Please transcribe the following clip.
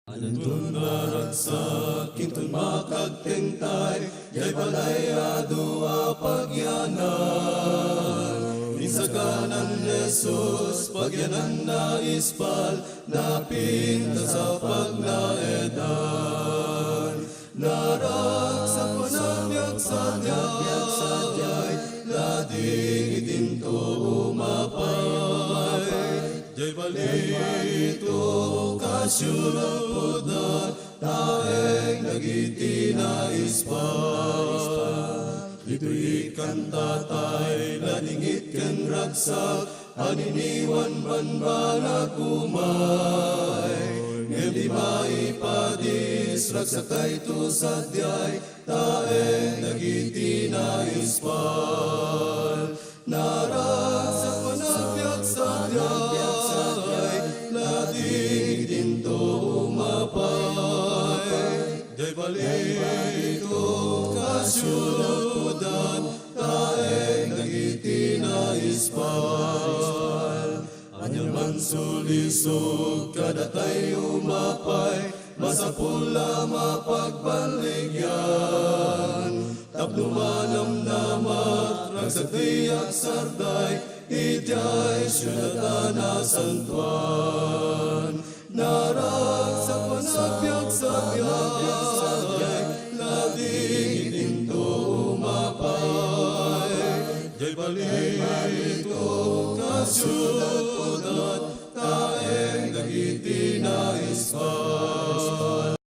Anantun naragsak, kintun makagtengtay, jay balay adua pagyanan. Minsa kanan Jesus, pagyanan na ispal, napinta sa pagnaedan. Naragsak panagbiag sa jay, lading itinto umapay. Jay balito kasyurapod na taeng nagiti na ispal. Dito'y kantatay, ladingit ken ragsak, aniniwan banbana kumay. Ngem di maipadis, ragsak kay to sadyay, taeng nagiti na ispal. Naragsak panagbiag sadyay, lading dinto umapay. Jay balito kasyudan, taeng nagiti na ispal. Anyang mansulisog, kadatay umapay, masapula mapagbaligyan. Tapno manamnamat, ragsak tiyak sarday, ijay syudatan na santuan. Naragsak panagbiag sadyay, lading itinto umapay. Jay balito kasyudan, taeng nagiti na ispal.